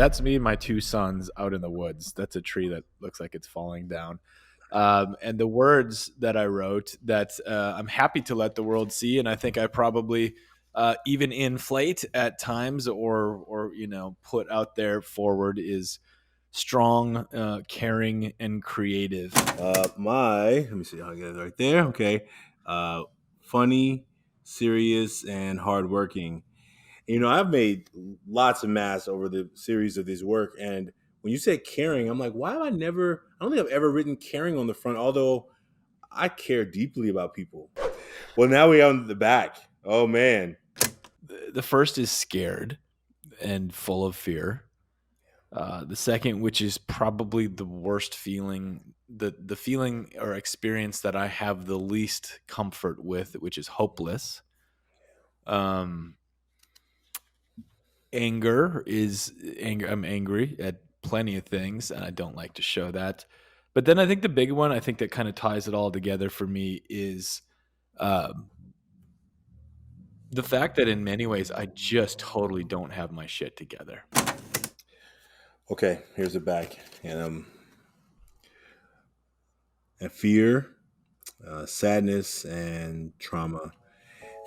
That's me and my two sons out in the woods. That's a tree that looks like it's falling down. And the words that I wrote that I'm happy to let the world see, and I think I probably even inflate at times or put out there forward is strong, caring, and creative. Let me see how I get it right there. Okay. Funny, serious, and hardworking. I've made lots of masks over the series of this work. And when you said caring, I'm like, why have I don't think I've ever written caring on the front, although I care deeply about people. Well, now we're on the back. Oh, man. The first is scared and full of fear. The second, which is probably the worst feeling, the feeling or experience that I have the least comfort with, which is hopeless. Anger is anger. I'm angry at plenty of things, and I don't like to show that. But then I think the big one, I think that kind of ties it all together for me is the fact that in many ways I just totally don't have my shit together. Okay, here's the back. And fear, sadness, and trauma.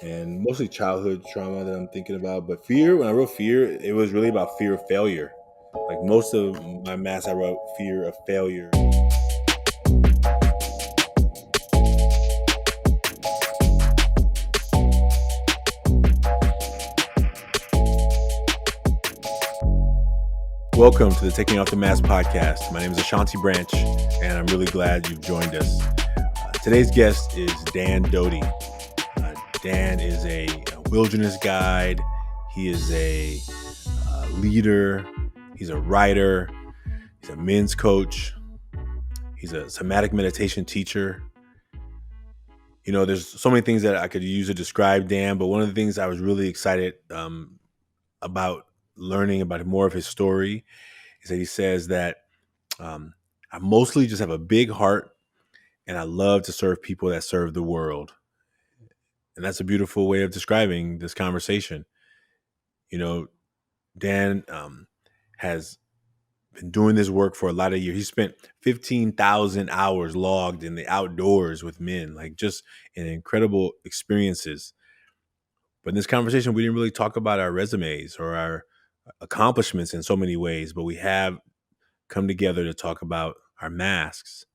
And mostly childhood trauma that I'm thinking about. But fear, when I wrote fear, it was really about fear of failure. Like most of my mass, I wrote fear of failure. Welcome to the Taking Off the Mask podcast. My name is Ashanti Branch, and I'm really glad you've joined us. Today's guest is Dan Doty. Dan is a wilderness guide. He is a leader. He's a writer. He's a men's coach. He's a somatic meditation teacher. There's so many things that I could use to describe Dan, but one of the things I was really excited about learning about more of his story is that he says that I mostly just have a big heart and I love to serve people that serve the world. And that's a beautiful way of describing this conversation. Dan has been doing this work for a lot of years. He spent 15,000 hours logged in the outdoors with men, like just in incredible experiences. But in this conversation, we didn't really talk about our resumes or our accomplishments in so many ways, but we have come together to talk about our masks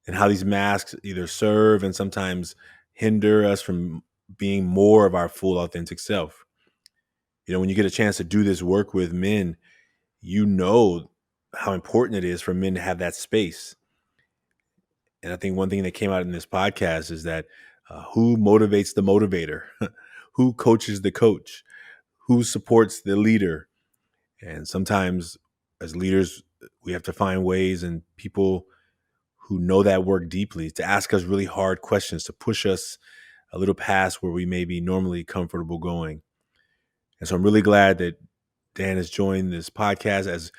and how these masks either serve and sometimes hinder us from being more of our full authentic self. When you get a chance to do this work with men, you know how important it is for men to have that space. And I think one thing that came out in this podcast is that who motivates the motivator? Who coaches the coach? Who supports the leader? And sometimes as leaders, we have to find ways and people who know that work deeply to ask us really hard questions, to push us a little past where we may be normally comfortable going. And so I'm really glad that Dan has joined this podcast. As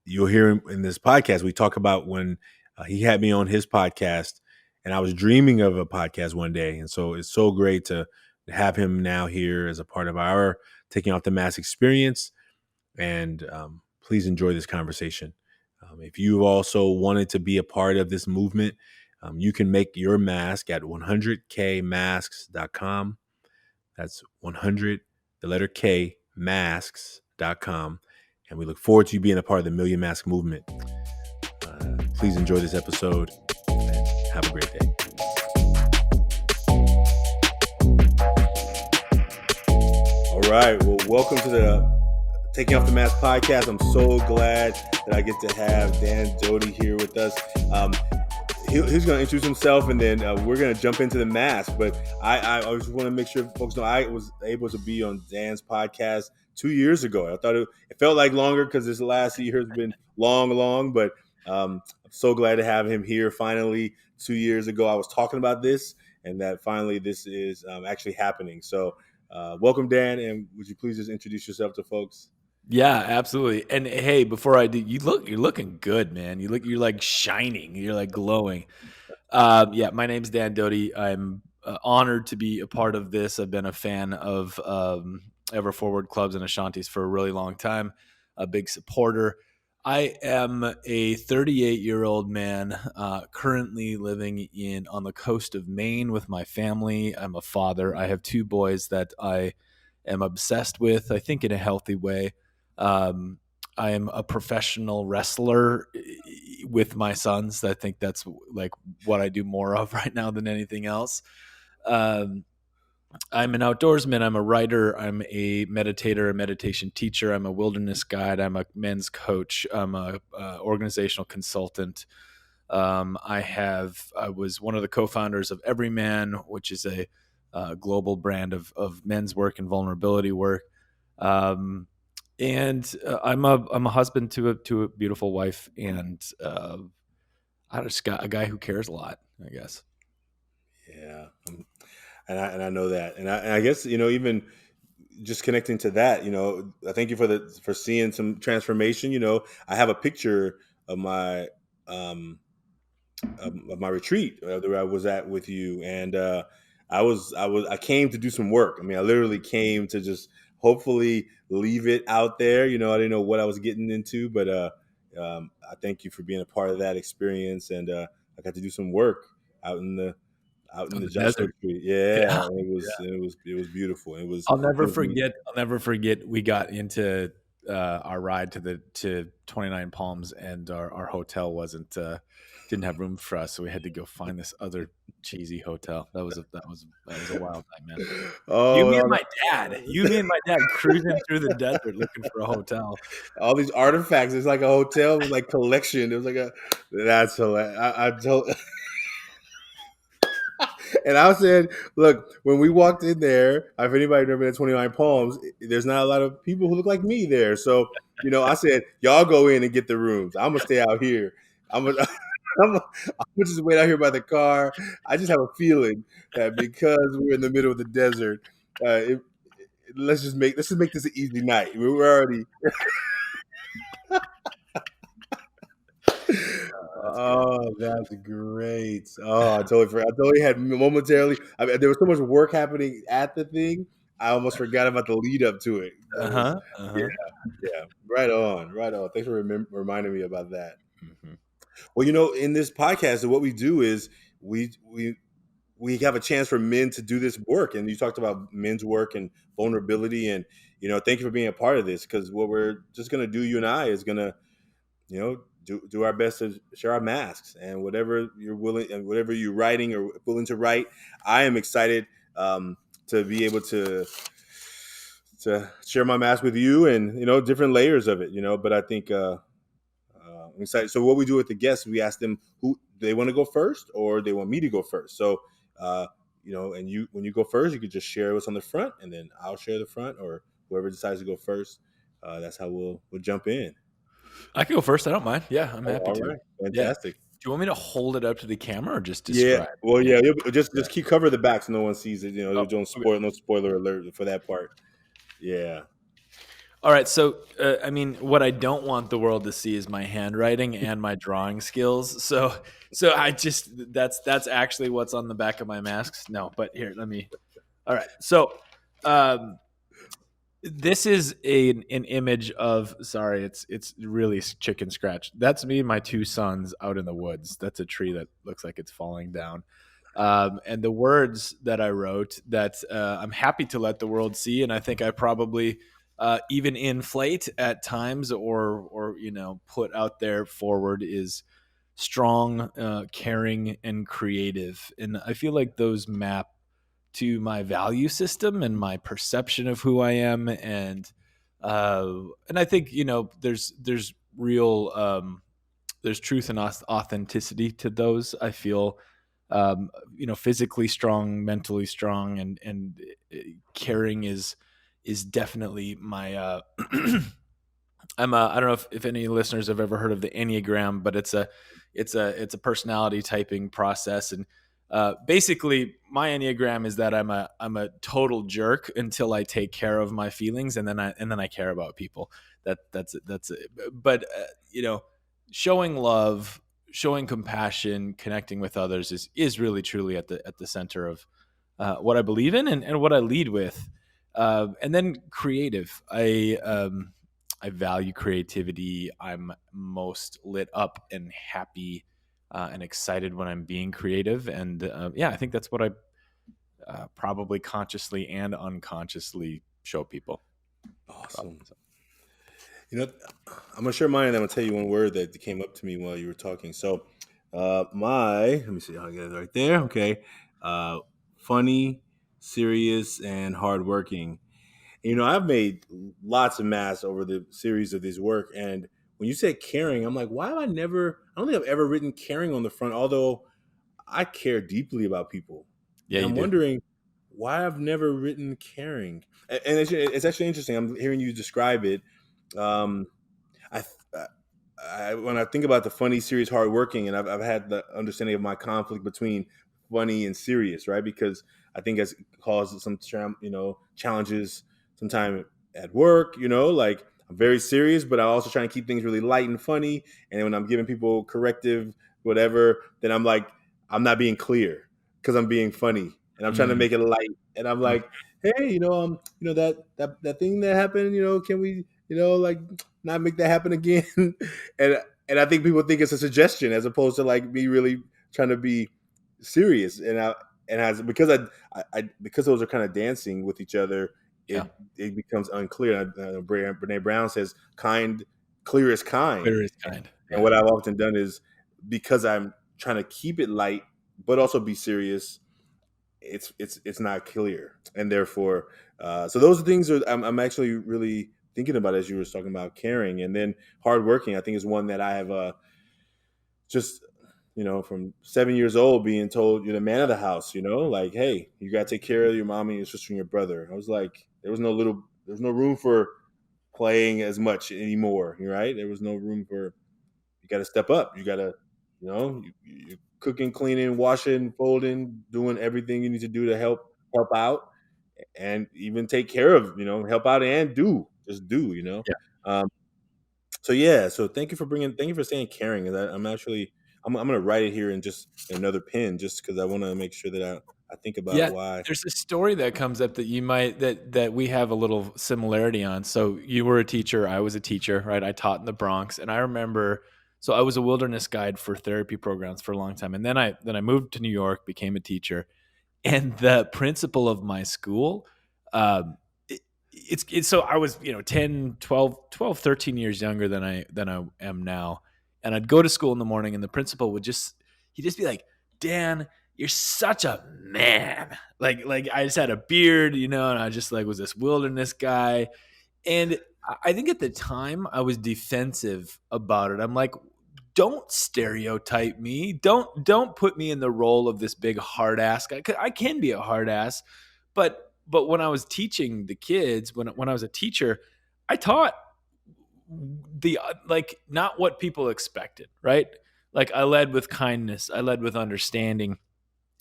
you'll hear in this podcast, we talk about when he had me on his podcast and I was dreaming of a podcast one day. And so it's so great to have him now here as a part of our Taking Off the Mask experience. And please enjoy this conversation. If you also wanted to be a part of this movement, you can make your mask at 100kmasks.com. That's 100, the letter K, masks.com. And we look forward to you being a part of the Million Mask movement. Please enjoy this episode and have a great day. All right. Well, welcome to the Taking Off the Mask podcast. I'm so glad that I get to have Dan Doty here with us. He's going to introduce himself, and then we're going to jump into the mask. But I just want to make sure folks know I was able to be on Dan's podcast 2 years ago. I thought it felt like longer because this last year has been long. But I'm so glad to have him here. Finally, 2 years ago, I was talking about this, and that finally this is actually happening. So welcome, Dan, and would you please just introduce yourself to folks? Yeah, absolutely. And hey, before I do, you're looking good, man. You're like shining. You're like glowing. Yeah, my name's Dan Doty. I'm honored to be a part of this. I've been a fan of Everforward clubs and Ashantis for a really long time. a big supporter. I am a 38-year-old man currently living on the coast of Maine with my family. I'm a father. I have two boys that I am obsessed with, I think in a healthy way. Um, I am a professional wrestler with my sons. I think that's like what I do more of right now than anything else. Um, I'm an outdoorsman. I'm a writer. I'm a meditator, a meditation teacher. I'm a wilderness guide. I'm a men's coach. I'm a organizational consultant. I was one of the co-founders of Evryman, which is a global brand of men's work and vulnerability work. Um, and I'm a husband to a beautiful wife, and I just got a guy who cares a lot, I guess. Yeah, and I know that, and I guess even just connecting to that, I thank you for seeing some transformation. I have a picture of my of my retreat that I was at with you, and I came to do some work. I mean, I literally came to just hopefully leave it out there. I didn't know what I was getting into, but I thank you for being a part of that experience, and I got to do some work out in the out in On the the Joshua desert. Tree. Yeah, Yeah. it was beautiful. I'll It never was forget. I'll never forget. We got into our ride to 29 Palms, and our hotel wasn't didn't have room for us, so we had to go find this other cheesy hotel. That was a wild night, man. You, me, and oh, my dad. You, me, and my dad cruising through the desert looking for a hotel. all these artifacts. It's like a hotel with like collection. It was like a that's hilarious. I told and I said, look, when we walked in there, if anybody never been at 29 Palms, there's not a lot of people who look like me there. So, I said, y'all go in and get the rooms. I'm gonna stay out here. I'm gonna I'm gonna just wait out here by the car. I just have a feeling that because we're in the middle of the desert, let's just make this an easy night. We're already That's good. Oh, that's great. Oh, I totally forgot. I totally had momentarily. I mean, there was so much work happening at the thing. I almost forgot about the lead up to it. That Uh was, huh. Uh yeah, huh. yeah. Right on, right on. Thanks for reminding me about that. Hmm. Well, in this podcast, what we do is we we we have a chance for men to do this work, and you talked about men's work and vulnerability, and thank you for being a part of this because what we're just gonna do, you and I, is gonna do our best to share our masks and whatever you're willing and whatever you're writing or willing to write. I am excited to be able to share my mask with you and different layers of it. But I think I'm excited. So what we do with the guests, we ask them who they want to go first or they want me to go first. So uh, and you when you go first, you could just share what's on the front, and then I'll share the front, or whoever decides to go first. That's how we'll jump in. I can go first. I don't mind. Yeah, I'm Oh, happy all to. right, Yeah. fantastic. Do you want me to hold it up to the camera or just Yeah, describe? well, Yeah. yeah, just Yeah. just keep cover the back so no one sees it. Oh, Don't okay. spoil, no spoiler alert for that part. Yeah. All right. So, I mean, what I don't want the world to see is my handwriting and my drawing skills. So I just that's actually what's on the back of my masks. No, but here, let me. All right. So, um, this is an image of. Sorry, it's really chicken scratch. That's me and my two sons out in the woods. That's a tree that looks like it's falling down. And the words that I wrote that I'm happy to let the world see, and I think I probably even inflate at times or put out there forward is strong, caring, and creative. And I feel like those map to my value system and my perception of who I am, and I think there's real there's truth and authenticity to those. I feel physically strong, mentally strong, and caring is definitely my I don't know if any listeners have ever heard of the Enneagram, but it's a personality typing process, and basically my Enneagram is that I'm a total jerk until I take care of my feelings, and then I care about people. That's it. But showing love, showing compassion, connecting with others is really truly at the center of what I believe in and what I lead with. And then creative. I value creativity. I'm most lit up and happy and excited when I'm being creative. And yeah, I think that's what I probably consciously and unconsciously show people. Probably. Awesome. You know, I'm gonna share mine, and I'm gonna tell you one word that came up to me while you were talking. So, let me see how I get it right there. Okay, uh, funny, serious, and hardworking. You know, I've made lots of masks over the series of this work, and when you said caring, I'm like, why have I never? I don't think I've ever written caring on the front, although I care deeply about people, Yeah, and you I'm do. wondering why I've never written caring. And it's actually interesting. I'm hearing you describe it. Um, I, when I think about the funny, serious, hardworking, and I've had the understanding of my conflict between funny and serious, right? Because I think it's caused some challenges sometime at work. Like I'm very serious, but I also try and keep things really light and funny. And when I'm giving people corrective, whatever, then I'm like I'm not being clear because I'm being funny and I'm trying to Mm, make it light. And I'm mm, like, hey, that thing that happened, can we, like not make that happen again? and and I think people think it's a suggestion as opposed to like me really trying to be serious. And as because because those are kind of dancing with each other, yeah. it becomes unclear. Brene Brown says, "Kind, clear is kind." Clear is kind. And Yeah. what I've often done is because I'm trying to keep it light but also be serious. It's not clear, and therefore, so those things are I'm actually really thinking about as you were talking about caring, and then hardworking. I think is one that I have just from 7 years old being told you're the man of the house. Like, hey, you got to take care of your mom and your sister and your brother. I was like, there's no room for playing as much anymore. Right? There was no room for you got to step up. You got to, you're cooking, cleaning, washing, folding, doing everything you need to do to help out, and even take care of, help out and just do, Yeah. Um, so yeah, so thank you for saying caring. And I'm actually, I'm gonna write it here in just another pen, just because I want to make sure that I think about Yeah, why. there's a story that comes up that you might that we have a little similarity on. So you were a teacher, I was a teacher, right? I taught in the Bronx, and I remember. So I was a wilderness guide for therapy programs for a long time, and then I moved to New York, became a teacher, and the principal of my school, um, it, it's so I was 10, 13 years younger than I am now, and I'd go to school in the morning, and the principal would he'd just be like, Dan, you're such a man. Like I just had a beard, and I just like was this wilderness guy. And I think at the time I was defensive about it. I'm like, don't stereotype me. Don't put me in the role of this big hard ass guy. 'Cause I can be a hard ass, but when I was teaching the kids, when I was a teacher, I taught the like not what people expected, right? Like I led with kindness, I led with understanding,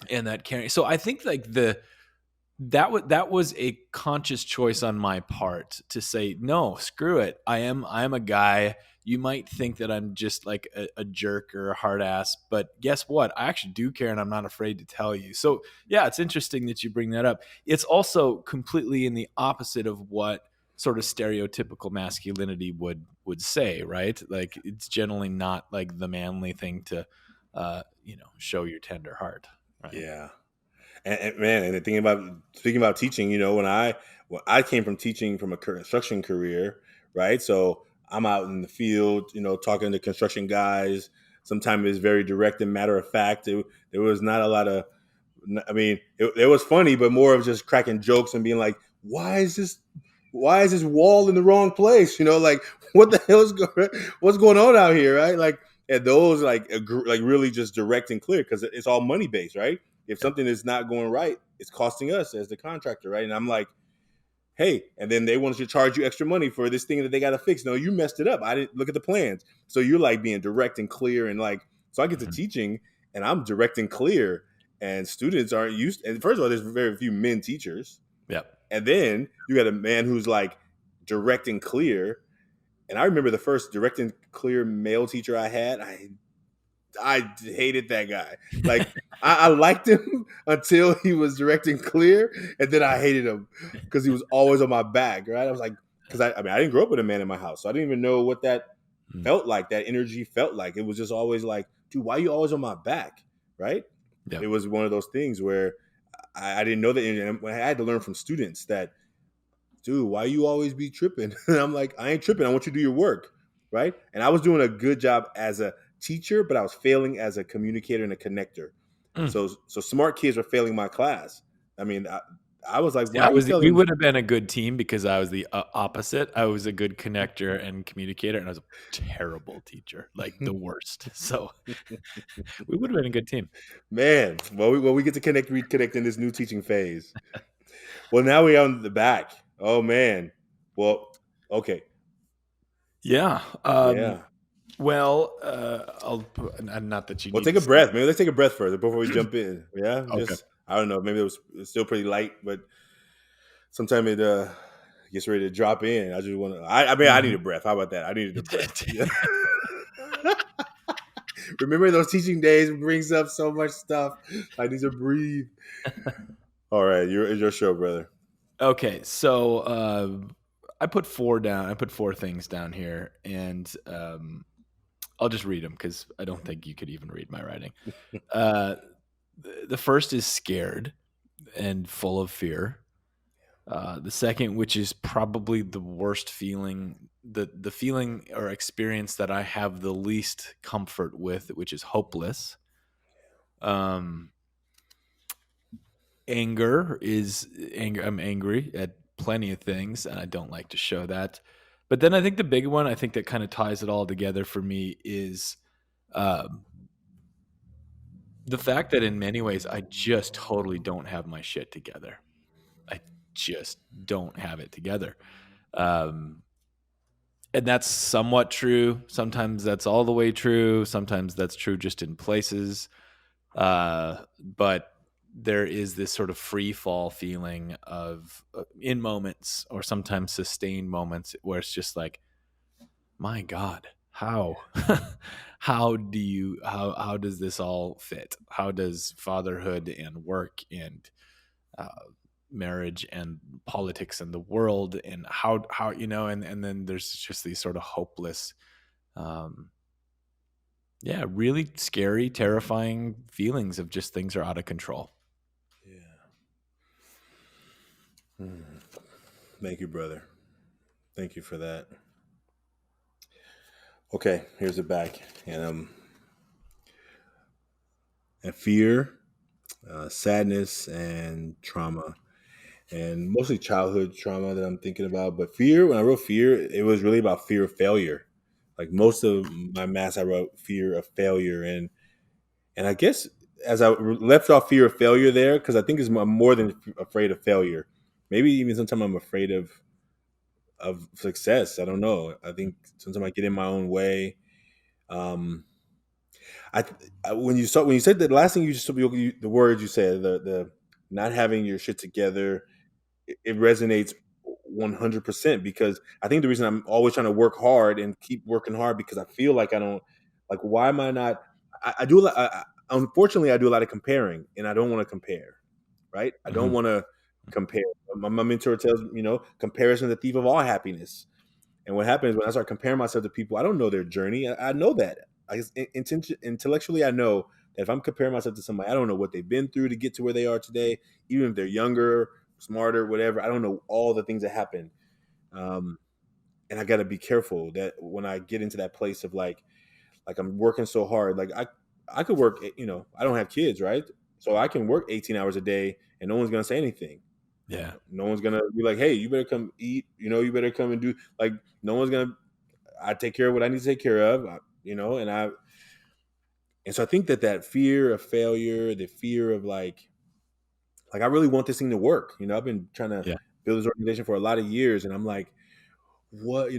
and that caring. So I think like that was a conscious choice on my part to say no, screw it. I am a guy. You might think that I'm just like a jerk or a hard ass, but guess what? I actually do care, and I'm not afraid to tell you. So yeah, it's interesting that you bring that up. It's also completely in the opposite of what sort of stereotypical masculinity would say, right? Like it's generally not like the manly thing to show your tender heart, right? Yeah. And man, and the thing about speaking about teaching, when I came from teaching from a construction career, right? So I'm out in the field, talking to construction guys. Sometimes it's very direct and matter of fact. There was not a lot of, I mean, it was funny, but more of just cracking jokes and being like, why is this wall in the wrong place? Like what the hell what's going on out here, right? Like, and those like really just direct and clear because it's all money based, right? If Yeah. something is not going right, it's costing us as the contractor, right? And I'm like, hey, and then they want to charge you extra money for this thing that they got to fix. No, you messed it up. I didn't look at the plans. So you're like being direct and clear, and like, so I get to Mhm. teaching, and I'm direct and clear, and students aren't used. And first of all, there's very few men teachers, Yep. and then you got a man who's like direct and clear. And I remember the first direct and clear male teacher I had. I hated that guy. Like I liked him until he was direct and clear, and then I hated him because he was always on my back. Right? I was like, because I mean I didn't grow up with a man in my house, so I didn't even know what that Mm. felt like. That energy felt like it was just always like, dude, why are you always on my back, right? Yeah. It was one of those things where I didn't know that, and I had to learn from students that, dude, why you always be tripping? And I'm like, I ain't tripping. I want you to do your work, right? And I was doing a good job as a teacher, but I was failing as a communicator and a connector. Mm. So smart kids were failing my class. I mean, I was like, See, why are you we failing? would have been a good team because I was the opposite. I was a good connector and communicator, and I was a terrible teacher, like the worst. So we would have been a good team. Man, well, we get to reconnect in this new teaching phase. Well, now we're on the back. Oh man. Well, okay. Yeah. Yeah. Well, not that you Well, need take to a see. breath. Maybe let's take a breath first before we jump in. Yeah. Okay. Just I don't know. Maybe it's still pretty light, but sometimes it gets ready to drop in. I just want to. I mean, I need Mhm. a breath. How about that? I needed a breath. Yeah. Remember those teaching days brings up so much stuff. I need to breathe. All right, it's your show, brother. Okay, so I put four down. I put four things down here, and I'll just read them because I don't think you could even read my writing. Uh, the first is scared and full of fear. The second, which is probably the worst feeling, the feeling or experience that I have the least comfort with, which is hopeless. Um, anger is anger. I'm angry at plenty of things, and I don't like to show that. But then I think the big one, I think that kind of ties it all together for me, is um, the fact that in many ways I just totally don't have my shit together. I just don't have it together. Um, and that's somewhat true. Sometimes that's all the way true. Sometimes that's true just in places. But there is this sort of free fall feeling of in moments or sometimes sustained moments where it's just like, my God, how, how does this all fit? How does fatherhood and work and uh, marriage and politics and the world and how and then there's just these sort of hopeless, um, yeah, really scary, terrifying feelings of just things are out of control. Yeah. Thank you, brother. Thank you for that. Okay, here's the back, and fear, sadness, and trauma, and mostly childhood trauma that I'm thinking about. But fear, when I wrote fear, it was really about fear of failure. Like most of my mass, I wrote fear of failure, and I guess as I left off fear of failure there, because I think I'm more than afraid of failure. Maybe even sometimes I'm afraid of success. I don't know. I think sometimes I get in my own way. Um, I, when you said the last thing the words you said, the not having your shit together, it resonates 100% because I think the reason I'm always trying to work hard and keep working hard because I feel like I don't, like, why am I not? I do a lot. Unfortunately, I do a lot of comparing, and I don't want to compare. Right? I don't Mhm. want to compare. My mentor tells me, comparison is the thief of all happiness. And what happens when I start comparing myself to people, I don't know their journey. I know that. Intellectually, I know that if I'm comparing myself to somebody, I don't know what they've been through to get to where they are today. Even if they're younger, smarter, whatever, I don't know all the things that happen. Um, and I got to be careful that when I get into that place of like I'm working so hard, like I could work. I don't have kids, right? So I can work 18 hours a day, and no one's gonna say anything. Yeah. No one's gonna be like, "Hey, you better come eat." You better come and do. Like, no one's gonna. I take care of what I need to take care of. And so I think that fear of failure, the fear of like I really want this thing to work. I've been trying to Yeah. build this organization for a lot of years, and I'm like, what?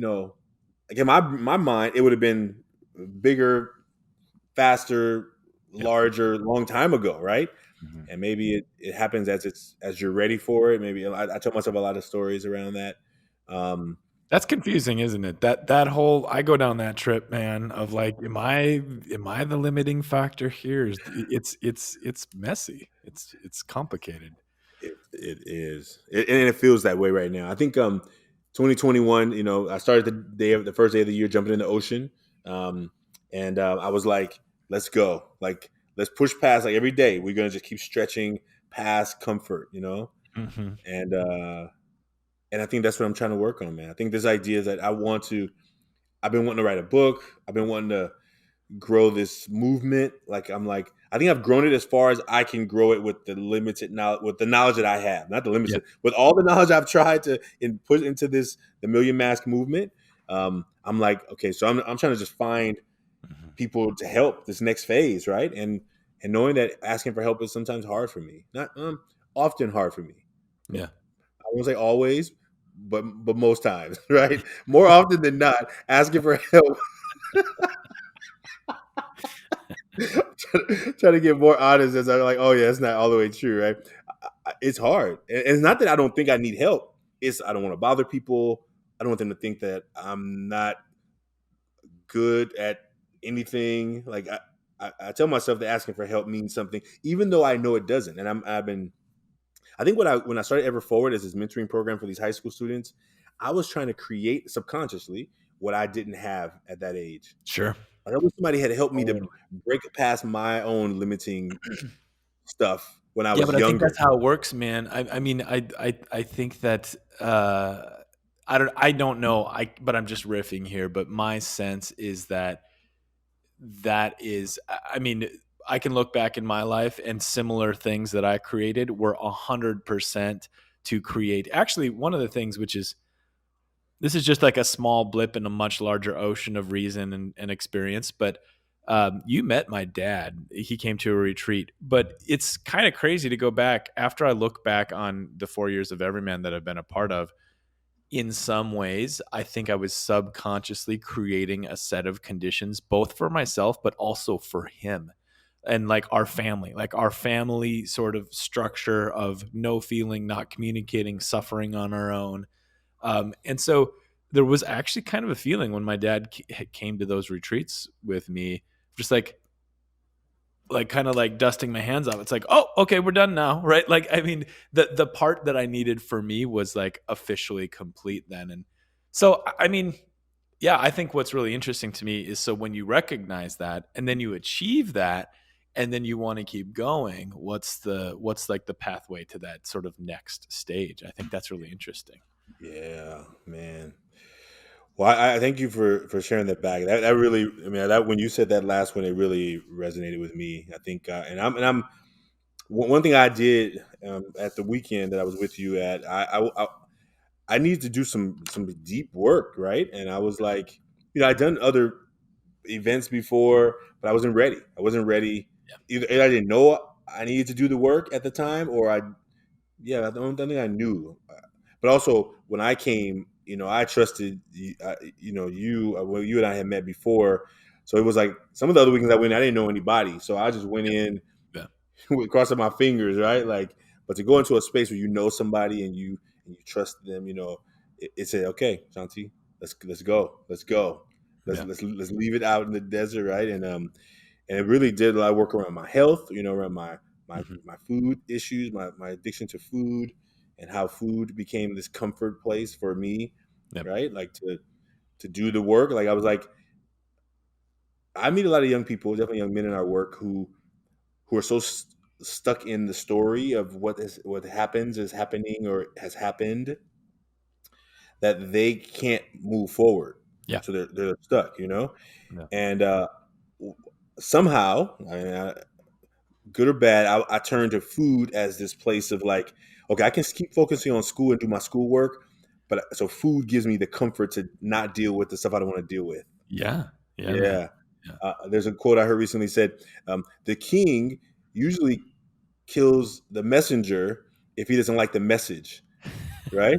Again, my mind, it would have been bigger, faster, Yeah. larger, long time ago, right? Mhm. And maybe it happens as you're ready for it. Maybe I told myself a lot of stories around that. Um, That's confusing, isn't it? That whole I go down that trip, man, of like, am I the limiting factor here? It's messy. It's complicated. it is, and it feels that way right now. I think 2021, I started the first day of the year jumping in the ocean, um, and I was like, let's go, like let's push past. Like every day, we're gonna just keep stretching past comfort, Hmm. and I think that's what I'm trying to work on, man. I think this idea that I've been wanting to write a book. I've been wanting to grow this movement. Like I'm like, I think I've grown it as far as I can grow it with the limited knowledge, with the knowledge that I have, not the Yeah. limited, with all the knowledge I've tried to put into the Million Mask movement. I'm like, okay, so I'm trying to just find Hmm. people to help this next phase, right? And knowing that asking for help is sometimes hard for me, not often hard for me. Yeah. I won't say always, but most times, right? More often than not, asking for help. Trying to get more honest as I'm like, oh yeah, it's not all the way true, right? It's hard, and it's not that I don't think I need help. It's I don't want to bother people. I don't want them to think that I'm not good at anything. Like I tell myself that asking for help means something, even though I know it doesn't. And I think when I started Everforward as this mentoring program for these high school students, I was trying to create subconsciously what I didn't have at that age. Sure. Like I wish somebody had helped me to Totally. break past my own limiting stuff when I Yeah, was but I think younger. that's how it works, man. I mean, I think that I don't know. But I'm just riffing here. But my sense is that that is, I mean, I can look back in my life and similar things that I created were 100% to create. Actually, one of the things which is this is just like a small blip in a much larger ocean of reason and experience. But you met my dad. He came to a retreat. But it's kind of crazy to go back after I look back on the 4 years of Everyman that I've been a part of. In some ways, I think I was subconsciously creating a set of conditions, both for myself, but also for him and like our family sort of structure of no feeling, not communicating, suffering on our own, and so there was actually kind of a feeling when my dad came to those retreats with me, just like kind of like dusting my hands off. It's like, oh, okay, we're done now, right? Like, I mean, the part that I needed for me was like officially complete then, and so I mean, yeah, I think what's really interesting to me is so when you recognize that and then you achieve that and then you want to keep going, what's like the pathway to that sort of next stage? I think that's really interesting. Yeah, man. Well, I thank you for sharing that back. That really, I mean, that when you said that last one, it really resonated with me. I think, and I'm one thing I did at the weekend that I was with you at. I needed to do some deep work, right? And I was like, I'd done other events before, but I wasn't ready. I wasn't ready. Either I didn't know I needed to do the work at the time, or I don't think I knew. But also, when I came, I trusted, well, you and I had met before. So it was like some of the other weekends I went, I didn't know anybody. So I just went Yeah, in yeah, with crossing my fingers, right? Like, but to go into a space where you know somebody and you trust them, it said, okay, Shanti, let's go, yeah. let's leave it out in the desert, right? And it really did a lot of work around my health, around Hmm. my food issues, my addiction to food, and how food became this comfort place for me, Yep. right? Like to do the work. Like I was like, I meet a lot of young people, definitely young men in our work who are so stuck in the story of what happens is happening or has happened that they can't move forward. Yeah. So they're stuck, Yeah. and w- somehow, good or bad, I turn to food as this place of like, okay, I can keep focusing on school and do my schoolwork, but so food gives me the comfort to not deal with the stuff I don't want to deal with. Yeah. Yeah, man. Yeah. Yeah. There's a quote I heard recently said, the king usually kills the messenger if he doesn't like the message, right?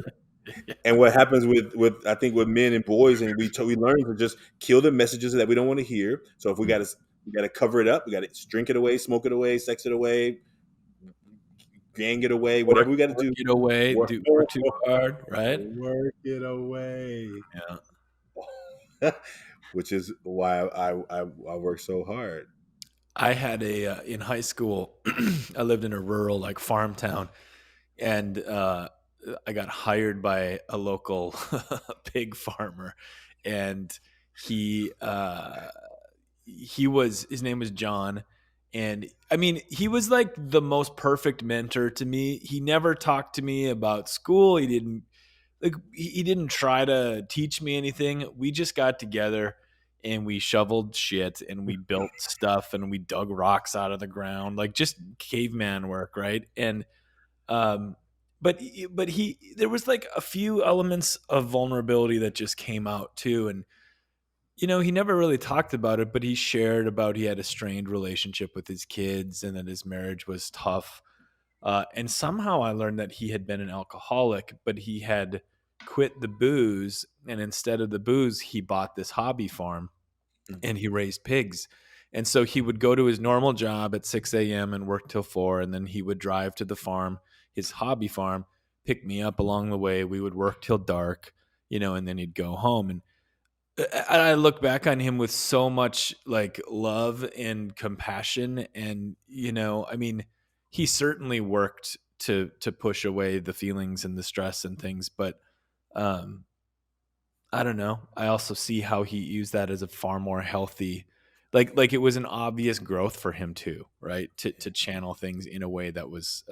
Yeah. And what happens with I think with men and boys, and we learn to just kill the messages that we don't want to hear. So if Mm. we got to cover it up, we got to drink it away, smoke it away, sex it away, gang it away, Work whatever we got to work do, it away, work, do work too hard, right? work it away. Yeah. Which is why I work so hard. I had in high school, I lived in a rural like farm town, and I got hired by a local pig farmer, and he his name was John, and I mean he was like the most perfect mentor to me. He never talked to me about school. He didn't try to teach me anything. We just got together and we shoveled shit and we built stuff and we dug rocks out of the ground, like just caveman work, right? And um, but he there was like a few elements of vulnerability that just came out too, and he never really talked about it, but he shared about he had a strained relationship with his kids and that his marriage was tough. And somehow I learned that he had been an alcoholic, but he had quit the booze. And instead of the booze, he bought this hobby farm and he raised pigs. And so he would go to his normal job at 6 a.m. and work till 4. And then he would drive to the farm, his hobby farm, pick me up along the way. We would work till dark, and then he'd go home. And I look back on him with so much like love and compassion, and I mean, he certainly worked to push away the feelings and the stress and things, but um, I don't know. I also see how he used that as a far more healthy, like it was an obvious growth for him too, right? To channel things in a way that was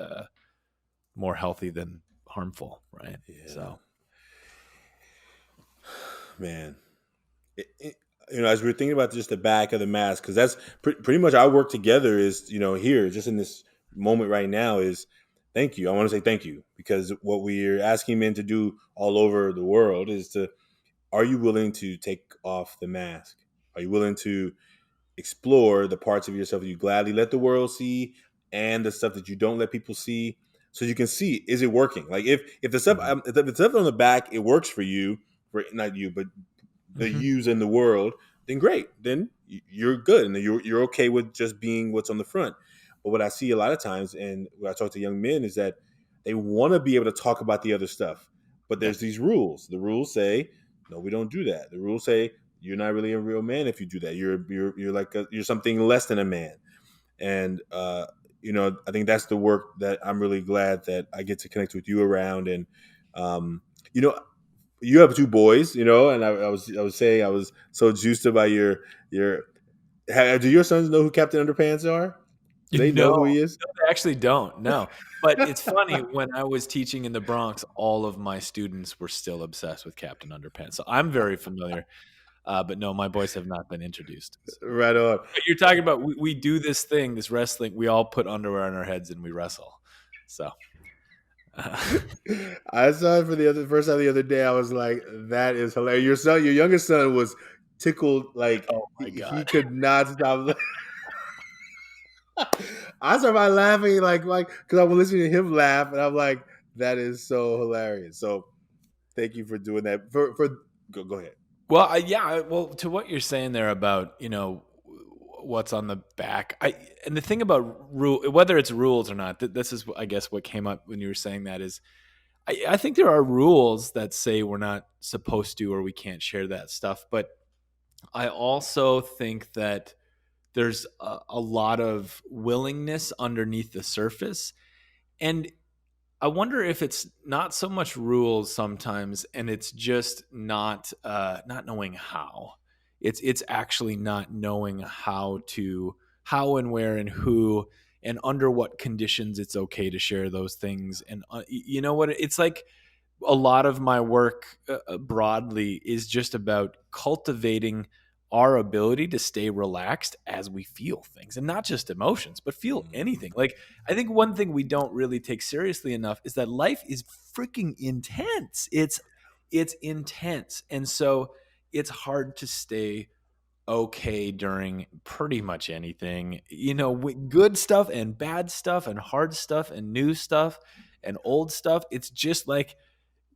more healthy than harmful, right? Yeah, So man. As we are thinking about just the back of the mask, because that's pretty much our work together is, here, just in this moment right now is thank you. I want to say thank you because what we're asking men to do all over the world is are you willing to take off the mask? Are you willing to explore the parts of yourself that you gladly let the world see and the stuff that you don't let people see so you can see, is it working? Like if the stuff, mhm. if the stuff on the back, it works for you, for not you, but the Mhm. yous in the world, then great. Then you're good, and you're okay with just being what's on the front. But what I see a lot of times, and when I talk to young men, is that they want to be able to talk about the other stuff, but Yep. there's these rules. The rules say, no, we don't do that. The rules say you're not really a real man if you do that. You're like you're something less than a man. And I think that's the work that I'm really glad that I get to connect with you around. And um, you know, you have two boys, and I was saying I was so juiced about your. Do your sons know who Captain Underpants are? Do they No, know no, who he is? they actually don't. No, but it's funny when I was teaching in the Bronx, all of my students were still obsessed with Captain Underpants. So I'm very familiar, but no, my boys have not been introduced. So. Right on. But you're talking about we do this thing, this wrestling. We all put underwear on our heads and we wrestle. So, I saw it for the first time the other day. I was like, "That is hilarious." Your youngest son, was tickled like oh my he god. could not stop. I started laughing like because I was listening to him laugh, and I'm like, "That is so hilarious." So thank you for doing that. For go ahead. Well, well, to what you're saying there about what's on the back, and the thing about rule, whether it's rules or not, this is I guess what came up when you were saying that is, I think there are rules that say we're not supposed to or we can't share that stuff, but I also think that there's a lot of willingness underneath the surface, and I wonder if it's not so much rules sometimes, and it's just not knowing how. It's actually not knowing how and where and who and under what conditions it's okay to share those things. And you know what? It's like a lot of my work broadly is just about cultivating our ability to stay relaxed as we feel things, and not just emotions but feel anything. Like, I think one thing we don't really take seriously enough is that life is freaking intense. It's intense, and so it's hard to stay okay during pretty much anything, with good stuff and bad stuff and hard stuff and new stuff and old stuff. It's just like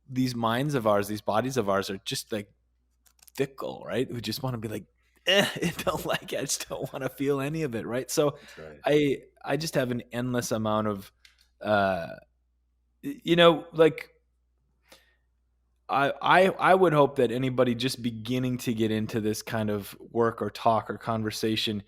these minds of ours, these bodies of ours are just like fickle, right? We just want to be like, I don't like it. I just don't want to feel any of it, right? So That's right. I just have an endless amount of, uh, like I would hope that anybody just beginning to get into this kind of work or talk or conversation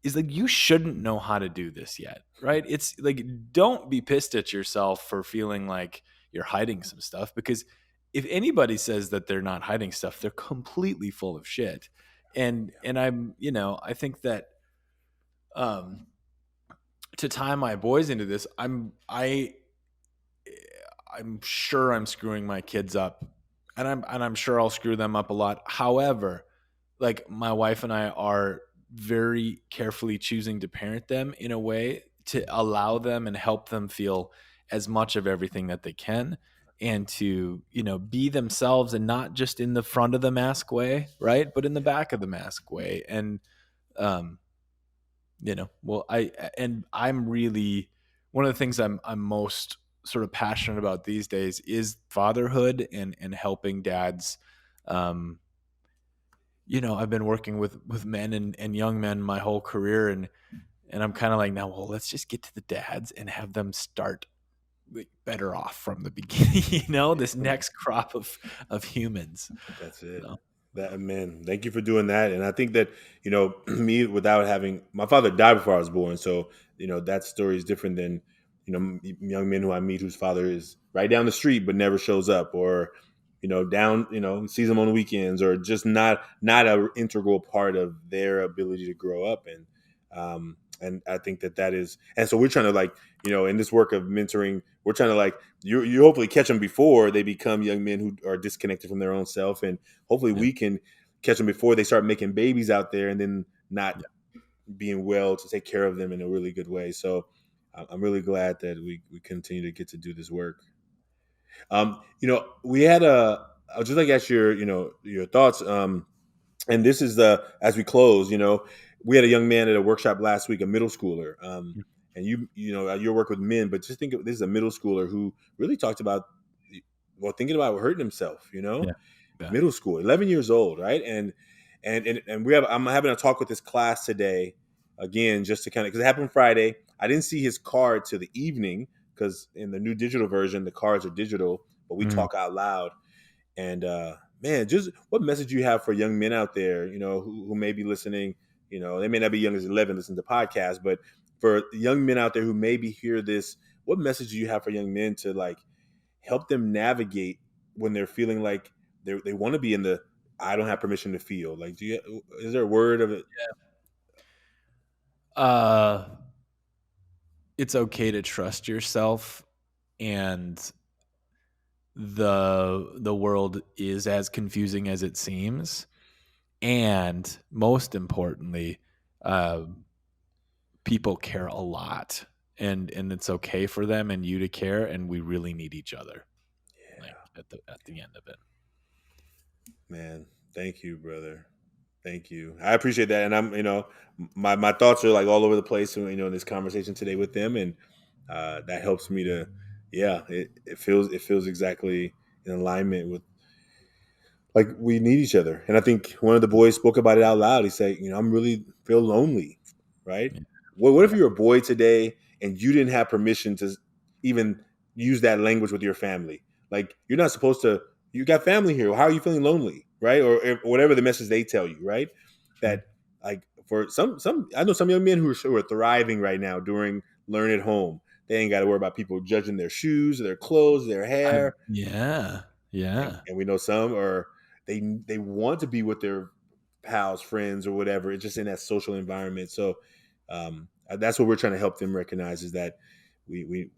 is like, you shouldn't know how to do this yet, right? It's like, don't be pissed at yourself for feeling like you're hiding some stuff. Because if anybody says that they're not hiding stuff, they're completely full of shit. And I'm, I think that um to tie my boys into this, I'm sure I'm screwing my kids up, and I'm sure I'll screw them up a lot. However, like, my wife and I are very carefully choosing to parent them in a way to allow them and help them feel as much of everything that they can, and to, be themselves, and not just in the front of the mask way, right? But in the back of the mask way. And um well, I'm really, one of the things I'm most sort of passionate about these days is fatherhood, and helping dads. um I've been working with men and young men my whole career, and I'm kind of like, now, well, let's just get to the dads and have them start, like, better off from the beginning. This next crop of humans. That's it. So, That, man, thank you for doing that. And I think that, me, without having, my father died before I was born, so that story is different than young men who I meet whose father is right down the street but never shows up, or down, sees them on the weekends, or just not a integral part of their ability to grow up. And I think that is, and so we're trying to, like, in this work of mentoring, we're trying to, like, you hopefully catch them before they become young men who are disconnected from their own self, and hopefully yeah, we can catch them before they start making babies out there, and then not yeah, being well to take care of them in a really good way. So I'm really glad that we continue to get to do this work. We had I would just like to ask your thoughts. And this is the, as we close, we had a young man at a workshop last week, a middle schooler. And you work with men, but just think of this is a middle schooler who really talked about, well, thinking about hurting himself, yeah, yeah. middle school, 11 years old, right? And I'm having a talk with this class today, again, just to kind of, because it happened Friday. I didn't see his card till the evening, because in the new digital version, the cards are digital, but we Mm, talk out loud. And man, just what message you have for young men out there, who may be listening. They may not be young as 11, listen to podcasts, but for young men out there who maybe hear this, what message do you have for young men to, like, help them navigate when they're feeling like they want to be in the I don't have permission to feel? Like, is there a word of it? uh it's okay to trust yourself, and the world is as confusing as it seems. And most importantly, uh, people care a lot, and it's okay for them and you to care, and we really need each other, like, Yeah, at the end of it. man. Thank you, brother. Thank you. I appreciate that. And I'm, my thoughts are, like, all over the place, in this conversation today with them. And that helps me to, yeah, it feels exactly in alignment with, like, we need each other. And I think one of the boys spoke about it out loud. He said, I'm really feel lonely, right? Yeah, What if yeah. you're a boy today and you didn't have permission to even use that language with your family? Like, you're not supposed to, you got family here. How are you feeling lonely? Right. Or whatever the message they tell you, right? Mm. That, like, for I know some young men who are thriving right now during learn at home. They ain't got to worry about people judging their shoes, their clothes, their hair. Yeah, and, yeah, and we know some are, they want to be with their pals, friends, or whatever. It's just in that social environment. So that's what we're trying to help them recognize, is that we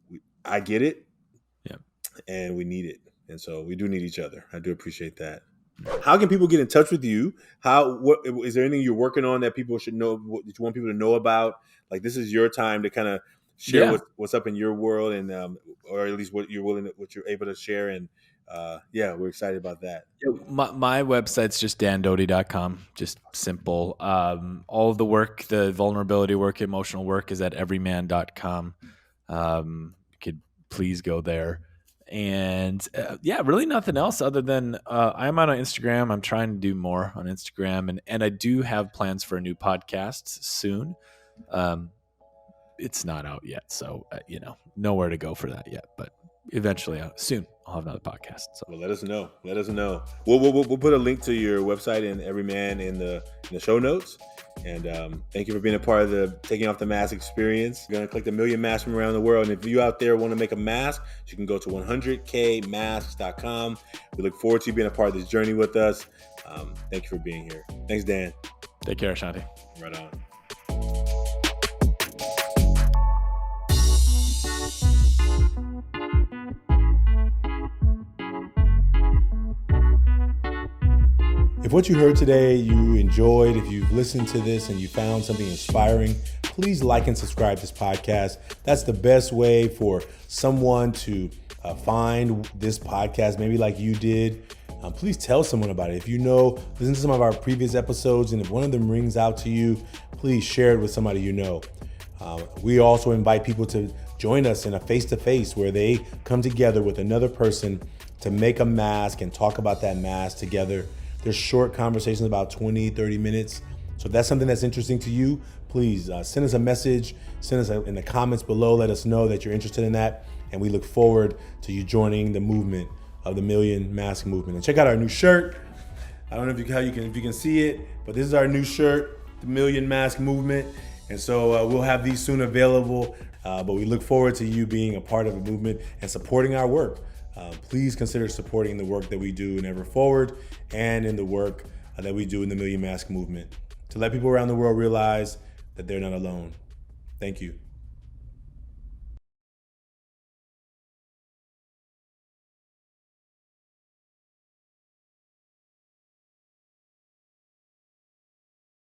I get it, yeah, and we need it, and so we do need each other. I do appreciate that. yeah. How can people get in touch with you? What is there anything you're working on that people should know? What that you want people to know about? Like, this is your time to kind of share Yeah. what's up in your world, and or at least what you're what you're able to share. And yeah, we're excited about that. Yeah, my website's just dandoty.com. Just simple. All of the work, the vulnerability work, emotional work, is at everyman.com. You could please go there. And yeah, really nothing else other than I'm on Instagram. I'm trying to do more on Instagram, and I do have plans for a new podcast soon. Um, it's not out yet, so nowhere to go for that yet. But eventually, soon, I'll have another podcast. So Well, let us know. Let us know. We'll put a link to your website and Everyman in the show notes. And thank you for being a part of the Taking Off the Mask experience. You're going to collect 1 million masks from around the world. And if you out there want to make a mask, you can go to 100kmasks.com. We look forward to you being a part of this journey with us. Thank you for being here. Thanks, Dan. Take care, Ashanti. Right on. If what you heard today you enjoyed, if you've listened to this and you found something inspiring, please like and subscribe to this podcast. That's the best way for someone to find this podcast, maybe like you did. Please tell someone about it. If you know, listen to some of our previous episodes, and if one of them rings out to you, please share it with somebody you know. We also invite people to join us in a face-to-face where they come together with another person to make a mask and talk about that mask together. There's short conversations, about 20, 30 minutes. So if that's something that's interesting to you, please send us a message, send us in the comments below, let us know that you're interested in that. And we look forward to you joining the movement of the Million Mask Movement. And check out our new shirt. I don't know if you can see it, but this is our new shirt, the Million Mask Movement. And so we'll have these soon available, but we look forward to you being a part of the movement and supporting our work. Please consider supporting the work that we do in Everforward and in the work that we do in the Million Mask Movement to let people around the world realize that they're not alone. Thank you.